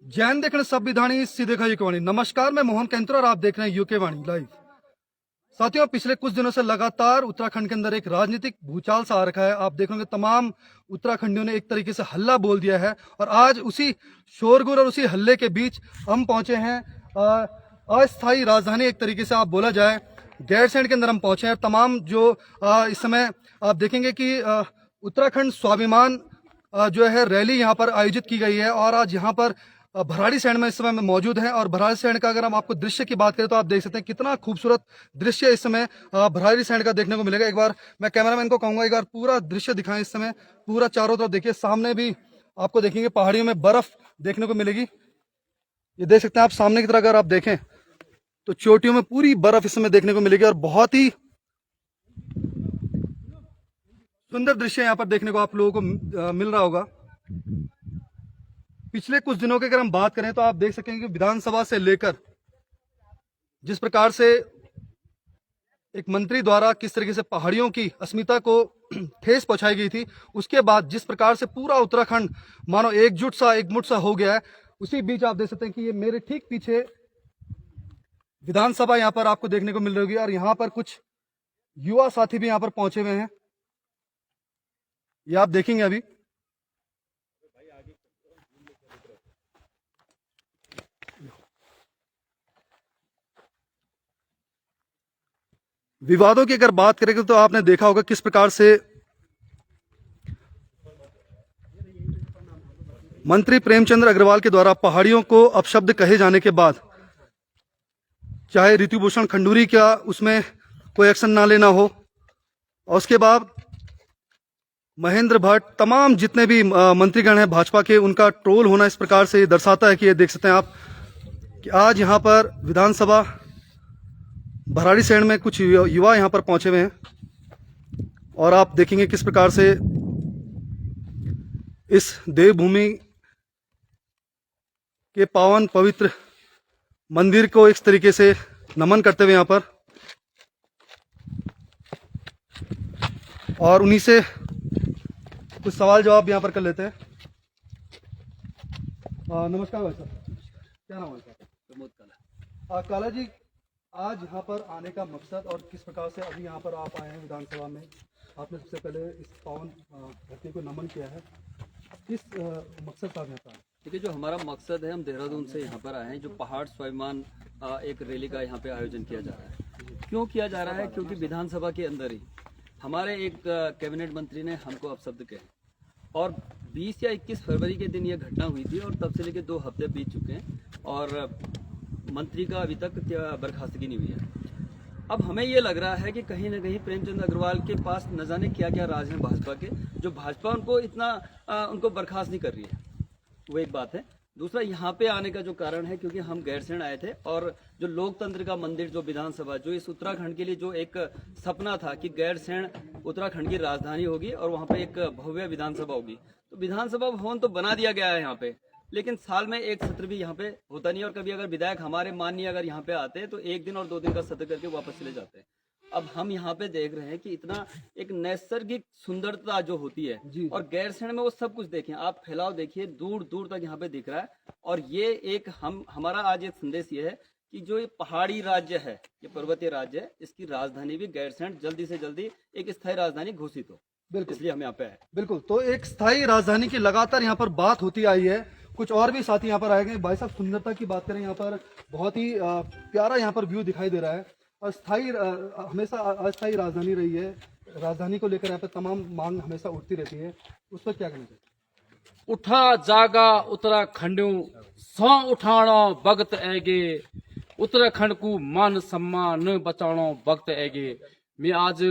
जैन देखने संविधानी सीधे खा यूके वाणी। नमस्कार, मैं मोहन कैंत्र और आप देख रहे हैं यूके वाणी लाइव। साथियों, पिछले कुछ दिनों से लगातार उत्तराखंड के अंदर एक राजनीतिक भूचाल सा आ रखा है। आप देखोगे तमाम उत्तराखंडियों ने एक तरीके से हल्ला बोल दिया है और आज उसी शोरगुल और उसी हल्ले के बीच हम पहुंचे हैं अस्थायी राजधानी, एक तरीके से आप बोला जाए गैरसैंण के अंदर हम पहुंचे हैं। तमाम जो इस समय आप देखेंगे कि उत्तराखंड स्वाभिमान जो है रैली यहाँ पर आयोजित की गई है और आज यहाँ पर भराड़ीसैंण में इस समय में मौजूद है। और भराड़ीसैंण का अगर हम आपको दृश्य की बात करें तो आप देख सकते हैं कितना खूबसूरत दृश्य इस समय भराड़ीसैंण का देखने को मिलेगा। एक बार मैं कैमरामैन को कहूंगा एक बार पूरा दृश्य दिखाएं। इस समय पूरा चारों तरफ देखिए, सामने भी आपको देखेंगे पहाड़ियों में बर्फ देखने को मिलेगी। ये देख सकते हैं आप सामने की तरफ अगर आप देखें तो चोटियों में पूरी बर्फ इस समय देखने को मिलेगी और बहुत ही सुंदर दृश्य यहाँ पर देखने को आप लोगों को मिल रहा होगा। पिछले कुछ दिनों की अगर हम बात करें तो आप देख सकेंगे कि विधानसभा से लेकर जिस प्रकार से एक मंत्री द्वारा किस तरीके से पहाड़ियों की अस्मिता को ठेस पहुंचाई गई थी, उसके बाद जिस प्रकार से पूरा उत्तराखंड मानो एकमुठ सा हो गया है, उसी बीच आप देख सकते हैं कि ये मेरे ठीक पीछे विधानसभा यहाँ पर आपको देखने को मिल रही होगी और यहाँ पर कुछ युवा साथी भी यहाँ पर पहुंचे हुए हैं। ये आप देखेंगे अभी। विवादों की अगर बात करेंगे तो आपने देखा होगा किस प्रकार से मंत्री प्रेमचंद अग्रवाल के द्वारा पहाड़ियों को अपशब्द कहे जाने के बाद चाहे ऋतुभूषण खंडूरी का उसमें कोई एक्शन ना लेना हो और उसके बाद महेंद्र भट्ट तमाम जितने भी मंत्रीगण हैं भाजपा के, उनका ट्रोल होना इस प्रकार से दर्शाता है कि ये देख सकते हैं आप कि आज यहाँ पर विधानसभा भराड़ीसैंण में कुछ युवा यहाँ पर पहुंचे हुए हैं और आप देखेंगे किस प्रकार से इस देवभूमि के पावन पवित्र मंदिर को इस तरीके से नमन करते हुए यहाँ पर, और उन्हीं से कुछ सवाल जवाब यहाँ पर कर लेते हैं। नमस्कार भाई साहब, क्या नाम है आपका? प्रमोद काला। काला जी, आज यहाँ पर आने का मकसद और किस प्रकार से अभी यहाँ पर आप आए हैं विधानसभा में, आपने सबसे पहले इस पावन धरती को नमन किया है, किस मकसद से आप यहाँ पर आए? देखिए, जो हमारा मकसद है, हम देहरादून से यहाँ पर आए हैं। जो पहाड़ स्वाभिमान एक रैली का यहाँ पे आयोजन किया जा रहा है। क्यों किया जा रहा है? क्योंकि विधानसभा के अंदर ही हमारे एक कैबिनेट मंत्री ने हमको अपशब्द कहे और 20 या 21 फरवरी के दिन ये घटना हुई थी और तब से लेकर 2 हफ्ते बीत चुके हैं और मंत्री का अभी तक बर्खास्तगी नहीं हुई है। अब हमें ये लग रहा है कि कहीं ना कहीं प्रेमचंद अग्रवाल के पास न जाने क्या क्या राज हैं भाजपा के, जो भाजपा उनको इतना उनको बर्खास्त नहीं कर रही है। वो एक बात है। दूसरा, यहाँ पे आने का जो कारण है क्योंकि हम गैरसैंण आए थे और जो लोकतंत्र का मंदिर, जो विधानसभा, जो इस उत्तराखंड के लिए जो एक सपना था कि गैरसैंण उत्तराखंड की राजधानी होगी और वहाँ पे एक भव्य विधानसभा होगी, तो विधानसभा भवन तो बना दिया गया है यहाँ पे, लेकिन साल में एक सत्र भी यहाँ पे होता नहीं। और कभी अगर विधायक हमारे माननीय अगर यहाँ पे आते हैं तो 1 दिन और 2 दिन का सत्र करके वापस चले जाते हैं। अब हम यहाँ पे देख रहे हैं कि इतना एक नैसर्गिक सुंदरता जो होती है और गैरसैंण में वो सब कुछ देखें आप, फैलाव देखिए, दूर दूर तक यहाँ पे दिख रहा है। और ये एक हमारा आज एक संदेश ये है कि जो ये पहाड़ी राज्य है, ये पर्वतीय राज्य है, इसकी राजधानी भी गैरसैंण जल्दी से जल्दी एक स्थायी राजधानी घोषित हो। बिल्कुल, इसलिए हम यहाँ पे आए। बिल्कुल, तो एक स्थायी राजधानी की लगातार यहाँ पर बात होती आई है। कुछ और भी साथी यहाँ पर आए गए। भाई साहब, सुंदरता की बात करें, यहाँ पर बहुत ही प्यारा यहाँ पर व्यू दिखाई दे रहा है और स्थायी हमेशा अस्थायी राजधानी रही है। राजधानी को लेकर यहाँ पर तमाम मांग हमेशा उठती रहती है, उस पर क्या कहना चाहिए? उठा जागा उत्तराखंडों सौ उठाणो वक्त ऐगे, उत्तराखंड को मान सम्मान बचाणो वक्त ऐगे। मैं आज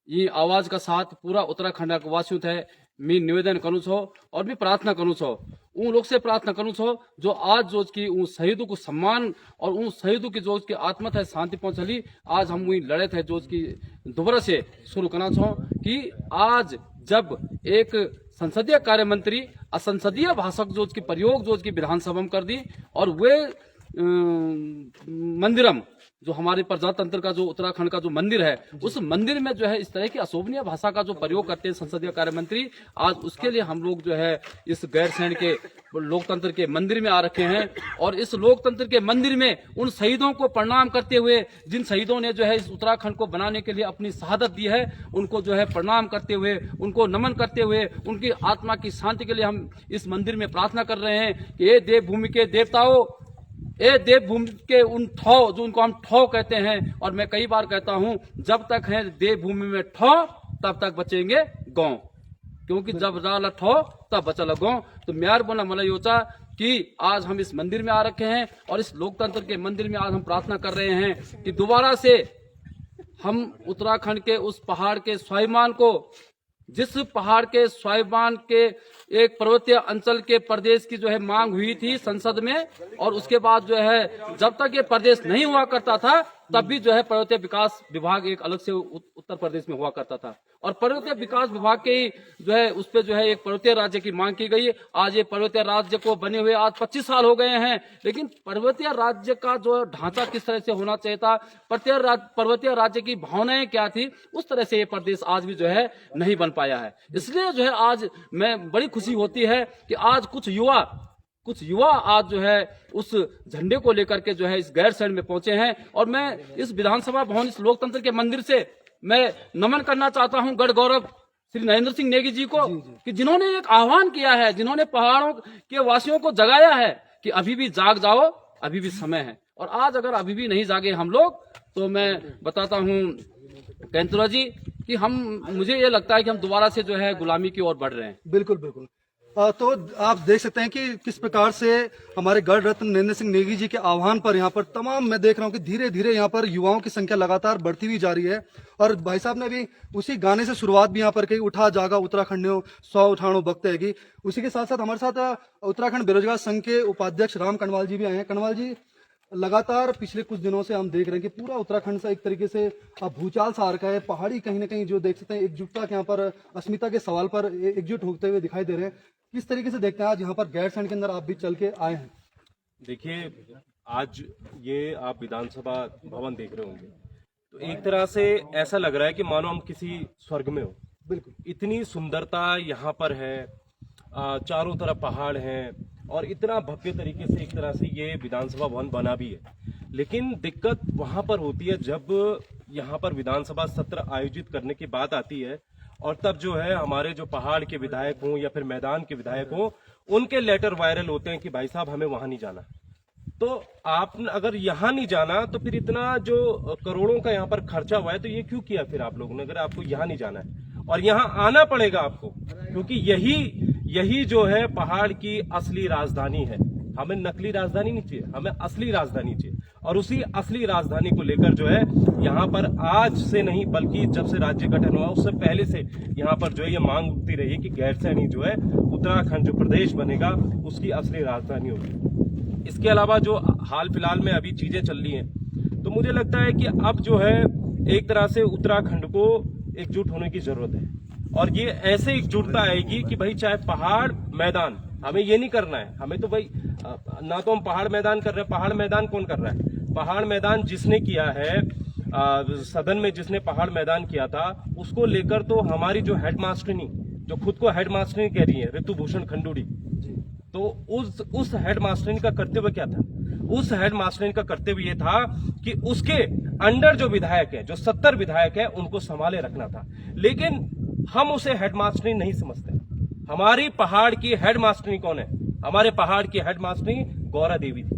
ये आवाज का साथ पूरा उत्तराखंड वासियों थे मैं निवेदन करूँ छो और भी प्रार्थना करूँ छो, उन लोग से प्रार्थना करूँ छो जो आज जो की उन शहीदों को सम्मान और उन शहीदों की जो की आत्मा था शांति पहुंचली। आज हम वही लड़े थे जो की दोबारा से शुरू करना छो कि आज जब एक संसदीय कार्य मंत्री असंसदीय भाषा जो की प्रयोग जो की विधानसभा में कर दी और वे मंदिरम जो हमारे प्रजातंत्र का जो उत्तराखंड का जो मंदिर है, उस मंदिर में जो है इस तरह की अशोभनीय भाषा का जो प्रयोग करते हैं संसदीय कार्य मंत्री, आज उसके लिए हम लोग जो है इस गैरसैंण के लोकतंत्र के मंदिर में आ रखे हैं और इस लोकतंत्र के मंदिर में उन शहीदों को प्रणाम करते हुए, जिन शहीदों ने जो है इस उत्तराखंड को बनाने के लिए अपनी शहादत दी है, उनको जो है प्रणाम करते हुए, उनको नमन करते हुए, उनकी आत्मा की शांति के लिए हम इस मंदिर में प्रार्थना कर रहे हैं कि ये देवभूमि के देवताओं, ये देवभूमि के उन ठौ, जो उनको हम ठौ कहते हैं, और मैं कई बार कहता हूं, जब तक है देवभूमि में ठौ तब तक बचेंगे गांव, क्योंकि जब राला ठौ तब बचल गांव। तो म्यार बोला मला योचा कि आज हम इस मंदिर में आ रखे हैं और इस लोकतंत्र के मंदिर में आज हम प्रार्थना कर रहे हैं कि दोबारा से हम उत्तराखंड के उस पहाड़ के स्वाभिमान को, जिस पहाड़ के स्वाभिमान के एक पर्वतीय अंचल के प्रदेश की जो है मांग हुई थी संसद में, और उसके बाद जो है जब तक ये प्रदेश नहीं हुआ करता था तब भी जो है पर्वतीय विकास विभाग एक अलग से उत्तर प्रदेश में हुआ करता था, और पर्वतीय विकास विभाग के ही जो है उस पर जो है एक पर्वतीय राज्य की मांग की गई। आज ये पर्वतीय राज्य को बने हुए आज 25 साल हो गए हैं, लेकिन पर्वतीय राज्य का जो ढांचा किस तरह से होना चाहिए था, पर्वतीय राज्य की भावनाएं क्या थी, उस तरह से ये प्रदेश आज भी जो है नहीं बन पाया है। इसलिए जो है आज मैं बड़ी खुशी होती है कि आज कुछ युवा आज जो है उस झंडे को लेकर के जो है इस गैरसैंण में पहुंचे हैं, और मैं इस विधानसभा भवन, इस लोकतंत्र के मंदिर से मैं नमन करना चाहता हूं गढ़ गौरव श्री नरेंद्र सिंह नेगी जी को, कि जिन्होंने एक आह्वान किया है, जिन्होंने पहाड़ों के वासियों को जगाया है कि अभी भी जाग जाओ, अभी भी समय है। और आज अगर अभी भी नहीं जागे हम लोग, तो मैं बताता हूं कैंतुरा जी कि मुझे ये लगता है कि हम दोबारा से जो है गुलामी की ओर बढ़ रहे हैं। बिल्कुल बिल्कुल। तो आप देख सकते हैं कि किस प्रकार से हमारे गढ़ रत्न नरेंद्र सिंह नेगी जी के आह्वान पर यहाँ पर तमाम, मैं देख रहा हूँ कि धीरे धीरे यहाँ पर युवाओं की संख्या लगातार बढ़ती हुई जा रही है। और भाई साहब ने भी उसी गाने से शुरुआत भी यहाँ पर कही, उठा जागा उत्तराखंडियों 100 उठानो वक्त हैगी। उसी के साथ साथ हमारे साथ उत्तराखंड बेरोजगार संघ के उपाध्यक्ष राम कनवाल जी भी आए हैं। कनवाल जी, लगातार पिछले कुछ दिनों से हम देख रहे हैं कि पूरा उत्तराखंड से एक तरीके से भूचाल सा आ रखा है, पहाड़ी कहीं ना कहीं जो देख सकते हैं एकजुटता के यहाँ पर, अस्मिता के सवाल पर एकजुट होते हुए दिखाई दे रहे हैं। किस तरीके से देखते हैं आज यहाँ पर गैरसैंण के अंदर आप भी चल के आए हैं? देखिए, आज ये आप विधानसभा भवन देख रहे होंगे, तो एक तरह से ऐसा लग रहा है कि मानो हम किसी स्वर्ग में हो। बिल्कुल, इतनी सुंदरता यहाँ पर है, चारों तरफ पहाड़ हैं, और इतना भव्य तरीके से एक तरह से ये विधानसभा भवन बना भी है। लेकिन दिक्कत वहां पर होती है जब यहाँ पर विधानसभा सत्र आयोजित करने की बात आती है, और तब जो है हमारे जो पहाड़ के विधायक हों या फिर मैदान के विधायक हों, उनके लेटर वायरल होते हैं कि भाई साहब हमें वहां नहीं जाना। तो आप अगर यहाँ नहीं जाना तो फिर इतना जो करोड़ों का यहाँ पर खर्चा हुआ है, तो ये क्यों किया फिर आप लोगों ने, अगर आपको यहाँ नहीं जाना है? और यहाँ आना पड़ेगा आपको, क्योंकि यही जो है पहाड़ की असली राजधानी है। हमें नकली राजधानी नहीं चाहिए, हमें असली राजधानी चाहिए। और उसी असली राजधानी को लेकर जो है यहाँ पर आज से नहीं, बल्कि जब से राज्य गठन हुआ उससे पहले से यहाँ पर जो है ये मांग उठती रही कि गैरसैंण जो है उत्तराखंड जो प्रदेश बनेगा उसकी असली राजधानी होगी। इसके अलावा जो हाल फिलहाल में अभी चीजें चल रही हैं, तो मुझे लगता है कि अब जो है एक तरह से उत्तराखंड को एकजुट होने की जरूरत है। और ये ऐसे एकजुटता आएगी कि भाई चाहे पहाड़ मैदान, हमें ये नहीं करना है, हमें तो भाई ना तो हम पहाड़ मैदान कर रहे हैं। पहाड़ मैदान कौन कर रहा है? पहाड़ मैदान जिसने किया है, सदन में जिसने पहाड़ मैदान किया था, उसको लेकर तो हमारी जो हेडमास्टरनी, जो खुद को हेडमास्टरनी कह रही है, ऋतुभूषण खंडूड़ी, तो उस हेडमास्टरनी का कर्तव्य क्या था? उस हेडमास्टरनी का कर्तव्य ये था कि उसके अंडर जो विधायक है, जो 70 विधायक है, उनको संभाले रखना था। लेकिन हम उसे हेडमास्टरनी नहीं समझते। हमारी पहाड़ की हेडमास्टरनी कौन है? हमारे पहाड़ की हेडमास्टरनी गौरा देवी थी,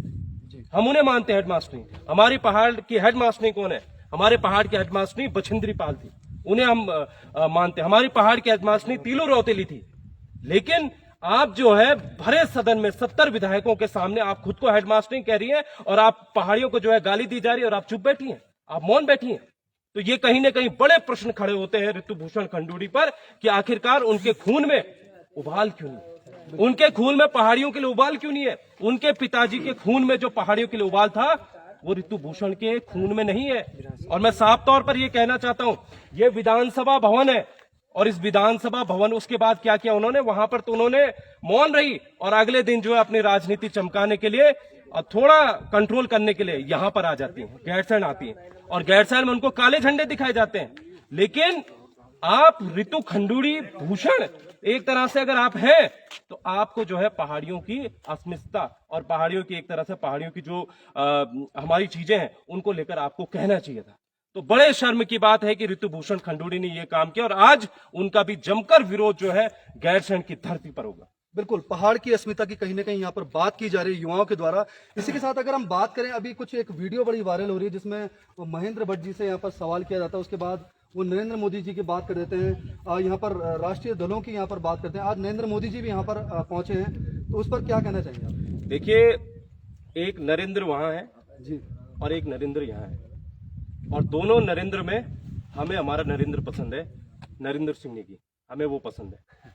हम उन्हें मानते हैं हेडमास्टरनी। हमारी पहाड़ की हेडमास्टरनी कौन है? हमारे पहाड़ की हेडमास्टरनी बछेंद्री पाल थी, उन्हें हम मानते हैं। हमारी पहाड़ की हेडमास्टरनी तीलू रौतेली थी। लेकिन आप जो है भरे सदन में 70 विधायकों के सामने आप खुद को हेडमास्टरनी कह रही हैं, और आप पहाड़ियों को जो है गाली दी जा रही है, और आप चुप बैठी हैं, आप मौन बैठी हैं। तो ये कहीं ना कहीं बड़े प्रश्न खड़े होते हैं ऋतुभूषण खंडूड़ी पर कि आखिरकार उनके खून में उबाल क्यों नहीं? उनके खून में पहाड़ियों के लिए उबाल क्यों नहीं है? उनके पिताजी के खून में जो पहाड़ियों के लिए उबाल था, वो ऋतुभूषण के खून में नहीं है। और मैं साफ तौर पर ये कहना चाहता हूं, ये विधानसभा भवन है, और इस विधानसभा भवन, उसके बाद क्या किया उन्होंने? वहां पर तो उन्होंने मौन रही, और अगले दिन जो है अपनी राजनीति चमकाने के लिए और थोड़ा कंट्रोल करने के लिए यहां पर आ जाती हैं, गैरसैंण आती हैं, और गैरसैंण में उनको काले झंडे दिखाए जाते हैं। लेकिन आप ऋतु खंडूड़ी भूषण एक तरह से अगर आप हैं तो आपको जो है पहाड़ियों की अस्मिता और पहाड़ियों की एक तरह से पहाड़ियों की जो हमारी चीजें हैं उनको लेकर आपको कहना चाहिए था। तो बड़े शर्म की बात है कि ऋतुभूषण खंडूड़ी ने यह काम किया और आज उनका भी जमकर विरोध जो है गैरसैंण की धरती पर होगा। बिल्कुल, पहाड़ की अस्मिता की कहीं ना कहीं यहाँ पर बात की जा रही है युवाओं के द्वारा। इसी के साथ अगर हम बात करें, अभी कुछ एक वीडियो बड़ी वायरल हो रही है जिसमें वो महेंद्र भट्ट जी से यहाँ पर सवाल किया जाता है, उसके बाद वो नरेंद्र मोदी जी की बात कर देते हैं, यहाँ पर राष्ट्रीय दलों की यहाँ पर बात करते हैं। आज नरेंद्र मोदी जी भी यहाँ पर पहुंचे हैं, तो उस पर क्या कहना चाहिए आप? देखिए, एक नरेंद्र वहां है जी, और एक नरेंद्र यहाँ है, और दोनों नरेंद्र में हमें हमारा नरेंद्र पसंद है, नरेंद्र सिंह नेगी हमें वो पसंद है।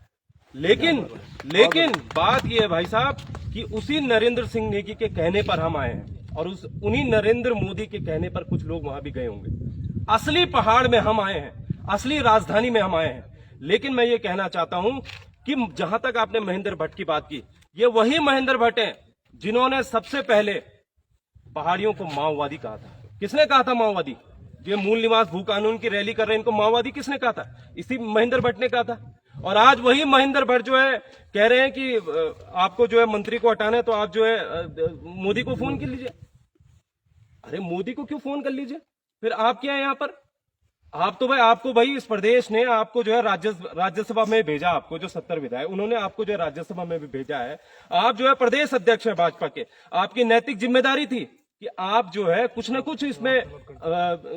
लेकिन बात ये है भाई साहब कि उसी नरेंद्र सिंह नेगी के कहने पर हम आए हैं और उन्हीं नरेंद्र मोदी के कहने पर कुछ लोग वहां भी गए होंगे। असली पहाड़ में हम आए हैं, असली राजधानी में हम आए हैं। लेकिन मैं ये कहना चाहता हूं कि जहां तक आपने महेंद्र भट्ट की बात की, ये वही महेंद्र भट्ट हैं जिन्होंने सबसे पहले पहाड़ियों को माओवादी कहा था। किसने कहा था माओवादी? ये मूल निवास भू कानून की रैली कर रहे हैं, इनको माओवादी किसने कहा था? इसी महेंद्र भट्ट ने कहा था। और आज वही महेंद्र भट्ट जो है कह रहे हैं कि आपको जो है मंत्री को हटाना है तो आप जो है मोदी को फोन कर लीजिए। अरे मोदी को क्यों फोन कर लीजिए? फिर आप क्या है यहाँ पर? आपको भाई इस प्रदेश ने आपको जो है राज्यसभा में भेजा, आपको जो 70 विधायक उन्होंने आपको जो है राज्यसभा में भी भेजा है। आप जो है प्रदेश अध्यक्ष है भाजपा के, आपकी नैतिक जिम्मेदारी थी कि आप जो है कुछ ना कुछ इसमें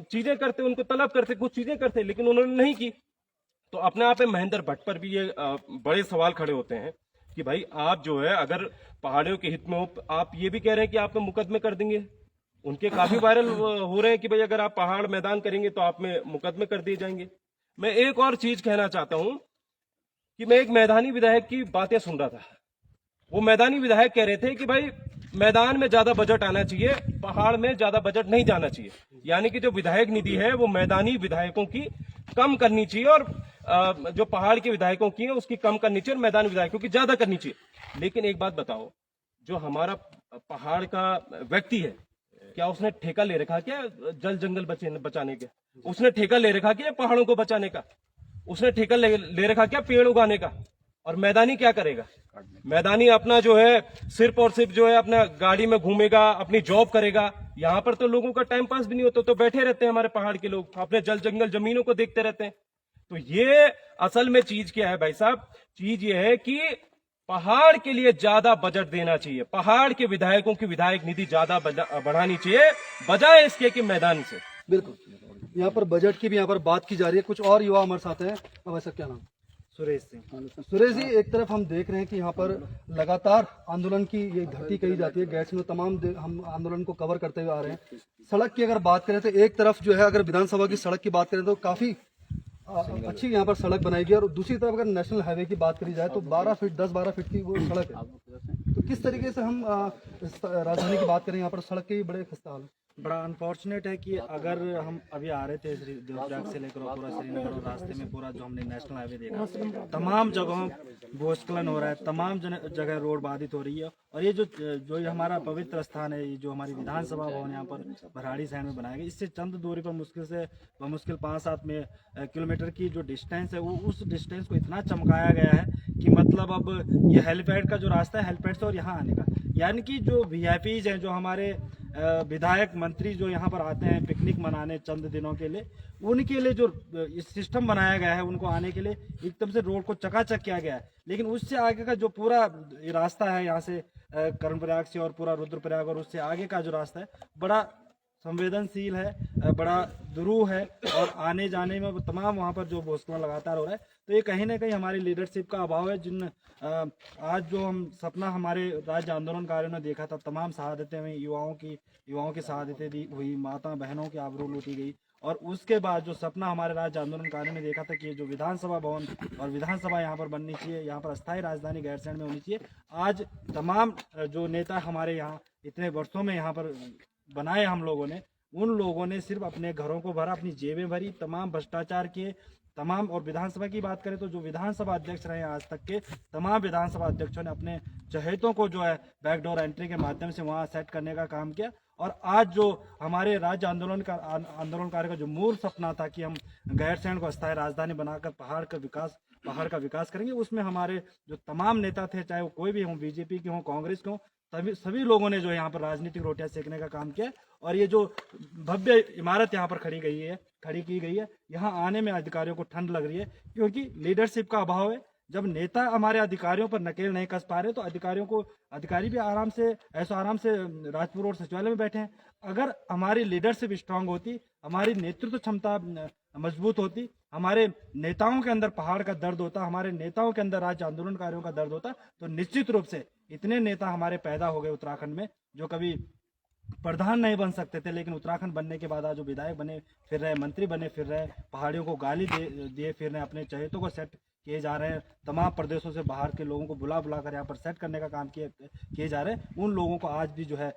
चीजें करते, उनको तलब करते, कुछ चीजें करते, लेकिन उन्होंने नहीं की। तो अपने आप में महेंद्र भट्ट पर भी ये बड़े सवाल खड़े होते हैं कि भाई आप जो है अगर पहाड़ियों के हित में हो, आप ये भी कह रहे हैं कि आप में मुकदमे कर देंगे। उनके काफी वायरल हो रहे हैं कि भाई अगर आप पहाड़ मैदान करेंगे तो आप में मुकदमे कर दिए जाएंगे। मैं एक और चीज कहना चाहता हूं कि मैं एक मैदानी विधायक की बातें सुन रहा था। वो मैदानी विधायक कह रहे थे कि भाई मैदान में ज्यादा बजट आना चाहिए, पहाड़ में ज्यादा बजट नहीं जाना चाहिए। यानी कि जो विधायक निधि है वो मैदानी विधायकों की कम करनी चाहिए और जो पहाड़ के विधायकों की है उसकी कम करनी चाहिए और मैदानी विधायकों की ज्यादा करनी चाहिए। लेकिन एक बात बताओ, जो हमारा पहाड़ का व्यक्ति है, क्या उसने ठेका ले रखा क्या जल जंगल बचाने के? उसने ठेका ले रखा क्या पहाड़ों को बचाने का? उसने ठेका ले रखा क्या पेड़ उगाने का? और मैदानी क्या करेगा? मैदानी अपना जो है सिर्फ और सिर्फ जो है अपना गाड़ी में घूमेगा, अपनी जॉब करेगा। यहाँ पर तो लोगों का टाइम पास भी नहीं होता, तो बैठे रहते हैं हमारे पहाड़ के लोग, अपने जल जंगल जमीनों को देखते रहते हैं। तो ये असल में चीज क्या है भाई साहब? चीज ये है कि पहाड़ के लिए ज्यादा बजट देना चाहिए, पहाड़ के विधायकों की विधायक निधि ज्यादा बढ़ानी चाहिए, बजाय इसके कि मैदान से। बिल्कुल, यहाँ पर बजट की भी यहाँ पर बात की जा रही है। कुछ और युवा हमारे साथ हैं। अब ऐसा क्या नाम? सुरेश सिंह। सुरेश जी, एक तरफ हम देख रहे हैं कि यहाँ पर लगातार आंदोलन की ये धरती कही जाती है, गैरसैंण में तमाम हम आंदोलन को कवर करते हुए आ रहे हैं। सड़क की अगर बात करें तो एक तरफ जो है अगर विधानसभा की सड़क की बात करें तो काफी अच्छी यहाँ पर सड़क बनाई गई, और दूसरी तरफ अगर नेशनल हाईवे की बात करी जाए तो 10-12 फीट की वो सड़क है। तो किस तरीके से हम राजधानी की बात करें, यहाँ पर सड़क के बड़े खस्ता हाल है। बड़ा अनफॉर्चुनेट है कि अगर हम अभी आ रहे थे देवप्रयाग से लेकर पूरा श्रीनगर और रास्ते में पूरा जो हमने नेशनल हाईवे देखा, तमाम जगहों भूस्खलन हो रहा है, तमाम जगह रोड बाधित हो रही है। और ये जो ये हमारा पवित्र स्थान है, ये जो हमारी विधानसभा भवन यहाँ पर भराड़ीसैंण में बनाया गया, इससे चंद दूरी पर मुश्किल 5-7 किलोमीटर की जो डिस्टेंस है, वो उस डिस्टेंस को इतना चमकाया गया है कि मतलब अब ये हेलीपैड का जो रास्ता है हेलीपैड से और यहाँ आने का, यानी कि जो वीआईपीज हैं, जो हमारे विधायक मंत्री जो यहाँ पर आते हैं पिकनिक मनाने चंद दिनों के लिए, उनके लिए जो सिस्टम बनाया गया है, उनको आने के लिए एकदम से रोड को चकाचक किया गया है। लेकिन उससे आगे का जो पूरा रास्ता है, यहाँ से कर्णप्रयाग से और पूरा रुद्रप्रयाग और उससे आगे का जो रास्ता है, बड़ा संवेदनशील है, बड़ा दुरूह है, और आने जाने में तमाम वहाँ पर जो भूस्खलन लगातार हो रहा है। तो ये कहीं ना कहीं हमारी लीडरशिप का अभाव है। आज जो हम सपना हमारे राज्य आंदोलनकारियों ने देखा था, तमाम शहादतें हुई, युवाओं की शहादतें दी हुई, माता बहनों की आबरू लूटी गई, और उसके बाद जो सपना हमारे राज्य आंदोलनकारियों ने देखा था कि जो विधानसभा भवन और विधानसभा यहाँ पर बननी चाहिए, यहाँ पर अस्थायी राजधानी गैरसैंण में होनी चाहिए, आज तमाम जो नेता हमारे यहाँ इतने वर्षों में यहाँ पर बनाए हम लोगों ने, उन लोगों ने सिर्फ अपने घरों को भरा, अपनी जेबें भरी, तमाम भ्रष्टाचार किए, तमाम। और विधानसभा की बात करें तो जो विधानसभा अध्यक्ष रहे आज तक के तमाम विधानसभा अध्यक्षों ने अपने चहेतों को जो है बैकडोर एंट्री के माध्यम से वहां सेट करने का काम किया। और आज जो हमारे राज्य आंदोलनकारी का जो मूल सपना था कि हम गैरसैंण को अस्थायी राजधानी बनाकर पहाड़ का विकास पहाड़ का विकास करेंगे। उसमें हमारे जो तमाम नेता थे, चाहे वो कोई भी हों, बीजेपी के हों, कांग्रेस के हों, सभी लोगों ने जो यहाँ पर राजनीतिक रोटियां सेकने का काम किया। और ये जो भव्य इमारत यहाँ पर खड़ी की गई है, यहाँ आने में अधिकारियों को ठंड लग रही है, क्योंकि लीडरशिप का अभाव है। जब नेता हमारे अधिकारियों पर नकेल नहीं कस पा रहे तो अधिकारी भी आराम से राजपुर रोड सचिवालय में बैठे हैं। अगर हमारी लीडरशिप स्ट्रांग होती, हमारी नेतृत्व क्षमता मजबूत होती, हमारे नेताओं के अंदर पहाड़ का दर्द होता, हमारे नेताओं के अंदर राज्य आंदोलनकारियों का दर्द होता, तो निश्चित रूप से इतने नेता हमारे पैदा हो गए उत्तराखंड में, जो कभी प्रधान नहीं बन सकते थे, लेकिन उत्तराखंड बनने के बाद आज जो विधायक बने फिर रहे, मंत्री बने फिर रहे, पहाड़ियों को गाली दिए फिर रहे, अपने चहेतों को सेट किए जा रहे हैं, तमाम प्रदेशों से बाहर के लोगों को बुला कर यहाँ पर सेट करने का काम किए जा रहे हैं। उन लोगों को आज भी जो है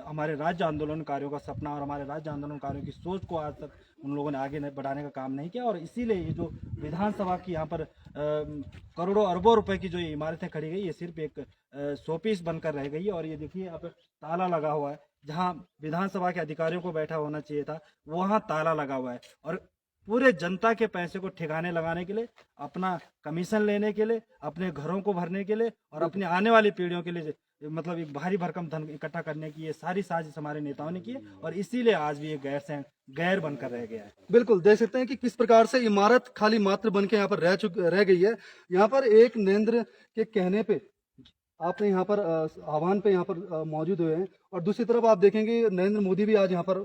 हमारे राज्य आंदोलनकारियों का सपना और हमारे राज्य आंदोलनकारियों की सोच को आज तक उन लोगों ने आगे बढ़ाने का काम नहीं किया। और इसीलिए ये जो विधानसभा की यहाँ पर करोड़ों अरबों रुपए की जो ये इमारतें खड़ी गई, ये सिर्फ एक शोपीस बनकर रह गई है। और ये देखिए अब ताला लगा हुआ है, जहाँ विधानसभा के अधिकारियों को बैठा होना चाहिए था वहाँ ताला लगा हुआ है। और पूरे जनता के पैसे को ठिकाने लगाने के लिए, अपना कमीशन लेने के लिए, अपने घरों को भरने के लिए और अपनी आने वाली पीढ़ियों के लिए मतलब एक भारी भरकम धन इकट्ठा करने की ये सारी साजिश हमारे नेताओं ने की है। और इसीलिए आज भी ये गैर बनकर रह गया है। बिल्कुल देख सकते हैं कि किस प्रकार से इमारत खाली मात्र बन के यहाँ पर रह गई है। यहाँ पर एक नरेंद्र के कहने पे आपने यहाँ पर आह्वान पे यहाँ पर मौजूद हुए हैं, और दूसरी तरफ आप देखेंगे नरेंद्र मोदी भी आज यहाँ पर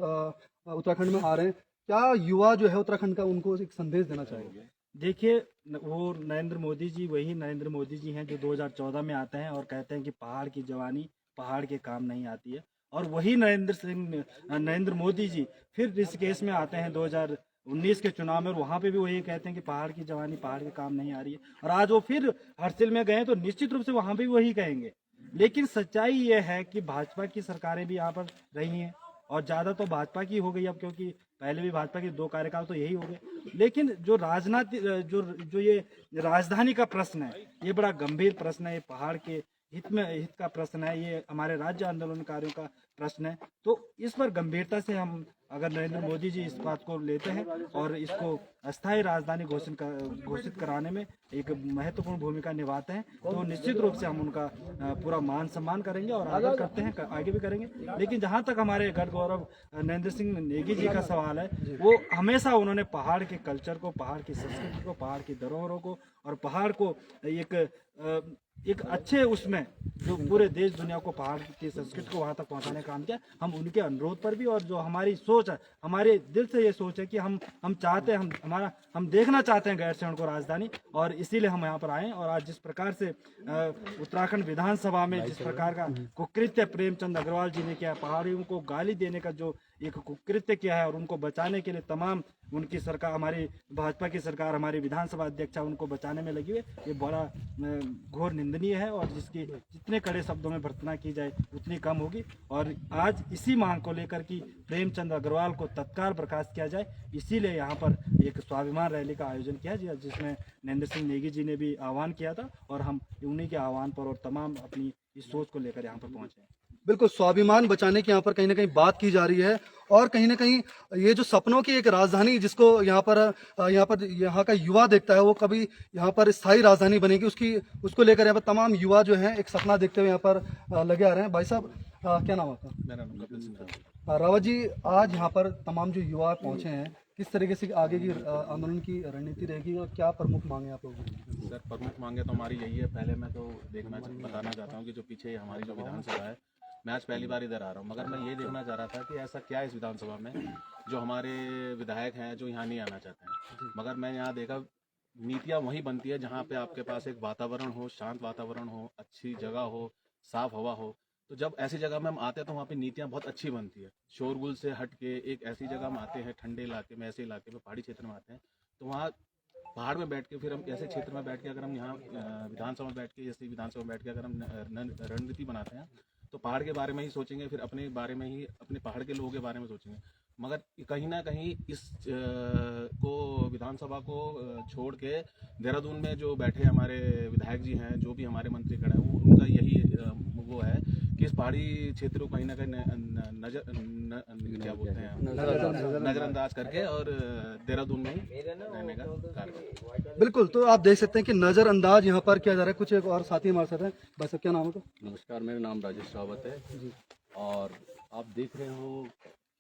उत्तराखंड में आ रहे हैं। क्या युवा जो है उत्तराखंड का, उनको एक संदेश देना चाहेंगे? देखिए, वो नरेंद्र मोदी जी वही नरेंद्र मोदी जी हैं जो 2014 में आते हैं और कहते हैं कि पहाड़ की जवानी पहाड़ के काम नहीं आती है। और वही नरेंद्र मोदी जी फिर ऋषिकेश में आते हैं 2019 के चुनाव में, और वहाँ पे भी वही कहते हैं कि पहाड़ की जवानी पहाड़ के काम नहीं आ रही है। और आज वो फिर हर्सिल में गए तो निश्चित रूप से वहाँ भी वही कहेंगे। लेकिन सच्चाई ये है कि भाजपा की सरकारें भी यहाँ पर रही हैं, और ज्यादा तो भाजपा की हो गई अब, क्योंकि पहले भी भाजपा के 2 कार्यकाल तो यही हो गए। लेकिन जो जो ये राजधानी का प्रश्न है, ये बड़ा गंभीर प्रश्न है, ये पहाड़ के हित का प्रश्न है, ये हमारे राज्य आंदोलनकारियों का प्रश्न है। तो इस पर गंभीरता से हम अगर नरेंद्र मोदी जी इस बात को लेते हैं और इसको अस्थायी राजधानी घोषित कराने में एक महत्वपूर्ण भूमिका निभाते हैं, तो निश्चित रूप से हम उनका पूरा मान सम्मान करेंगे और आदर करते हैं, आगे भी करेंगे। लेकिन जहां तक हमारे गढ़ गौरव नरेंद्र सिंह नेगी जी का सवाल है, वो हमेशा उन्होंने पहाड़ के कल्चर को, पहाड़ की संस्कृति को, पहाड़ की धरोहरों को और पहाड़ को एक अच्छे उसमें जो पूरे देश दुनिया को पहाड़ की संस्कृति को वहां तक पहुंचाने का काम किया। हम उनके अनुरोध पर भी, और जो हमारी सोच है, हमारे दिल से ये सोच है कि हम चाहते हैं, हम देखना चाहते हैं गैरसैंण को राजधानी, और इसीलिए हम यहाँ पर आए। और आज जिस प्रकार से उत्तराखंड विधानसभा में जिस प्रकार का कुकृत्य प्रेमचंद अग्रवाल जी ने किया, पहाड़ियों को गाली देने का जो एक कुकृत्य किया है, और उनको बचाने के लिए तमाम उनकी सरकार, हमारी भाजपा की सरकार, हमारी विधानसभा अध्यक्षा उनको बचाने में लगी हुई, ये बड़ा घोर निंदनीय है। और जिसकी जितने कड़े शब्दों में भर्त्सना की जाए उतनी कम होगी। और आज इसी मांग को लेकर कि प्रेमचंद अग्रवाल को तत्काल बर्खास्त किया जाए, इसीलिए यहाँ पर एक स्वाभिमान रैली का आयोजन किया, जिसमें नरेंद्र सिंह नेगी जी ने भी आह्वान किया था, और हम उन्हीं के आह्वान पर और तमाम अपनी इस सोच को लेकर यहाँ पर पहुंचे हैं। बिल्कुल स्वाभिमान बचाने की यहाँ पर कहीं ना कहीं बात की जा रही है, और कहीं ना कहीं ये जो सपनों की एक राजधानी जिसको यहाँ का युवा देखता है, वो कभी यहाँ पर स्थायी राजधानी बनेगी, उसको लेकर यहाँ पर तमाम युवा जो हैं एक सपना देखते हुए यहाँ पर लगे आ रहे हैं। भाई साहब, क्या नाम आपका? मेरा नाम कपिल सिंह। रावत जी, आज यहाँ पर तमाम जो युवा पहुंचे हैं, किस तरीके से आगे की आंदोलन की रणनीति रहेगी और क्या प्रमुख मांगे आप लोगों की? सर, प्रमुख मांगे तो हमारी यही है। पहले मैं तो बताना चाहता हूँ कि जो पीछे हमारी जो विधानसभा है, मैं आज पहली बार इधर आ रहा हूँ, मगर मैं ये देखना चाह रहा था कि ऐसा क्या है इस विधानसभा में जो हमारे विधायक हैं जो यहाँ नहीं आना चाहते हैं। मगर मैं यहाँ देखा, नीतियाँ वहीं बनती है जहाँ पे आपके पास एक वातावरण हो, शांत वातावरण हो, अच्छी जगह हो, साफ हवा हो। तो जब ऐसी जगह में हम आते हैं तो वहाँ पे नीतियाँ बहुत अच्छी बनती है। शोरगुल से हट के एक ऐसी जगह में आते हैं, ठंडे इलाके में, ऐसे इलाके में, पहाड़ी क्षेत्र में आते हैं, तो वहाँ पहाड़ में बैठ के, फिर हम ऐसे क्षेत्र में बैठ के, अगर हम यहाँ विधानसभा में बैठ के, जैसे विधानसभा में बैठ के अगर हम रणनीति बनाते हैं, तो पहाड़ के बारे में ही सोचेंगे, फिर अपने बारे में ही, अपने पहाड़ के लोगों के बारे में सोचेंगे। मगर कहीं ना कहीं इस विधानसभा को छोड़ के देहरादून में जो बैठे हमारे विधायक जी हैं, जो भी हमारे मंत्री खड़े हैं, उनका यही वो है कि कि इस पहाड़ी क्षेत्र को कहीं ना कहीं क्या बोलते हैं नजरअंदाज करके और देहरादून में ही रहने का कार्य करें। बिल्कुल, तो आप देख सकते हैं कि नजरअंदाज यहाँ पर किया जा रहा है। कुछ एक और साथी हमारे साथ हैं। भाई साहब क्या नाम है तो? नमस्कार, मेरा नाम राजेश रावत है और आप देख रहे हो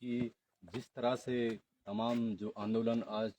कि जिस तरह से तमाम जो आंदोलन आज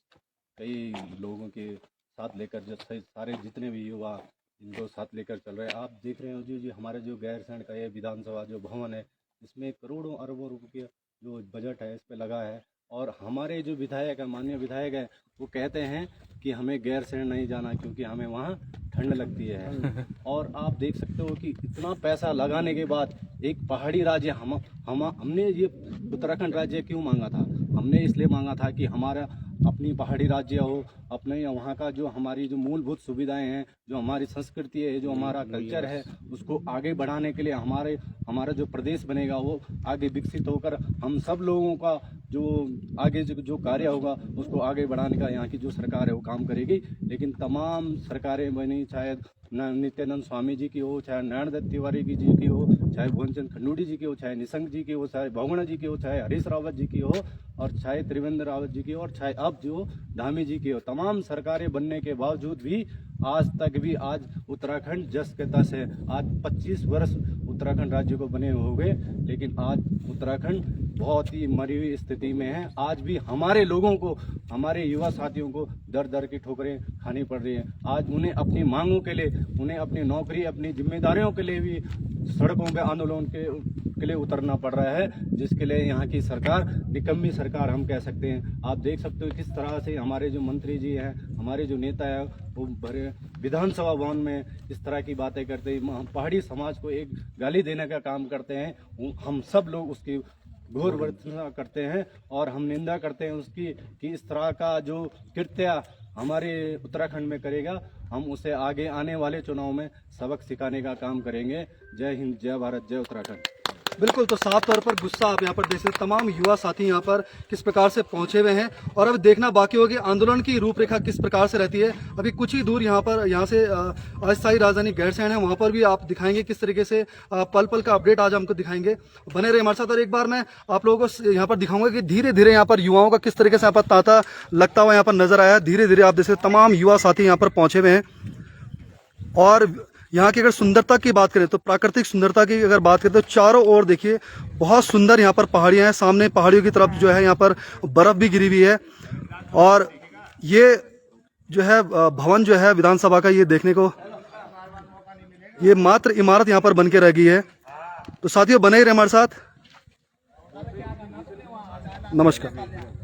कई लोगों के साथ लेकर जो सारे जितने भी युवा इनको साथ लेकर चल रहे हैं, आप देख रहे हो जो हमारे जो गैरसैंण का ये विधानसभा जो भवन है, इसमें करोड़ों अरबों रुपये जो बजट है इस पे लगा है। और हमारे जो विधायक है, माननीय विधायक है, वो कहते हैं कि हमें गैरसैंण नहीं जाना क्योंकि हमें वहाँ ठंड लगती है। और आप देख सकते हो कि इतना पैसा लगाने के बाद एक पहाड़ी राज्य हमने ये उत्तराखंड राज्य क्यों मांगा था? हमने इसलिए मांगा था कि हमारा अपनी पहाड़ी राज्य हो, अपने वहाँ का जो हमारी जो मूलभूत सुविधाएं हैं, जो हमारी संस्कृति है, जो हमारा कल्चर है, उसको आगे बढ़ाने के लिए हमारा जो प्रदेश बनेगा वो आगे विकसित होकर हम सब लोगों का जो आगे जो कार्य होगा उसको आगे बढ़ाने का यहाँ की जो सरकार है वो काम करेगी। लेकिन तमाम सरकारें बनी, चाहे नित्यानंद स्वामी जी की हो, चाहे नारायण दत्त तिवारी जी की हो, चाहे भुवनचंद खंडूड़ी जी की हो, चाहे निशंक जी की हो, चाहे बहुगुणा जी की हो, चाहे हरीश रावत जी की हो, और चाहे त्रिवेंद्र रावत जी की हो, और चाहे अब जो धामी जी की हो, तमाम सरकारें बनने के बावजूद भी आज तक भी आज उत्तराखंड जस के तस है। आज 25 वर्ष उत्तराखंड राज्य को बने हो गए, लेकिन आज उत्तराखंड बहुत ही मरी हुई स्थिति में है। आज भी हमारे लोगों को, हमारे युवा साथियों को दर दर की ठोकरें खानी पड़ रही हैं। आज उन्हें अपनी मांगों के लिए, उन्हें अपनी नौकरी, अपनी जिम्मेदारियों के लिए भी सड़कों पे आंदोलन के लिए उतरना पड़ रहा है, जिसके लिए यहाँ की सरकार निकम्मी सरकार हम कह सकते हैं। आप देख सकते हो किस तरह से हमारे जो मंत्री जी हैं, हमारे जो नेता है, वो भरे विधानसभा भवन में इस तरह की बातें करते हैं, हम पहाड़ी समाज को एक गाली देने का काम करते हैं। हम सब लोग उसकी घोर वर्तना करते हैं और हम निंदा करते हैं उसकी कि इस तरह का जो कृत्य हमारे उत्तराखंड में करेगा, हम उसे आगे आने वाले चुनाव में सबक सिखाने का काम करेंगे। जय हिंद, जय भारत, जय उत्तराखंड। बिल्कुल, तो साफ तौर पर गुस्सा आप यहाँ पर देख सकते हैं। तमाम युवा साथी यहाँ पर किस प्रकार से पहुंचे हुए हैं और अब देखना बाकी होगी आंदोलन की रूपरेखा किस प्रकार से रहती है। अभी कुछ ही दूर यहाँ से अस्थायी राजधानी गैरसैंण है, वहाँ पर भी आप दिखाएंगे किस तरीके से पल पल का अपडेट आज हमको दिखाएंगे। बने रहे हमारे साथ। और एक बार मैं आप लोगों को यहाँ पर दिखाऊंगा कि धीरे धीरे यहाँ पर युवाओं का किस तरीके से यहाँ पर तांता लगता हुआ यहाँ पर नजर आया। धीरे धीरे आप देख सकते तमाम युवा साथी यहाँ पर पहुंचे हुए हैं। और यहाँ की अगर सुंदरता की बात करें तो प्राकृतिक सुंदरता की अगर बात करें तो चारों ओर देखिए बहुत सुंदर यहाँ पर पहाड़ियाँ हैं। सामने पहाड़ियों की तरफ जो है यहाँ पर बर्फ भी गिरी हुई है। और ये जो है भवन जो है विधानसभा का, ये देखने को ये मात्र इमारत यहाँ पर बन के रह गई है। तो साथियों बने ही रहे हमारे साथ। नमस्कार।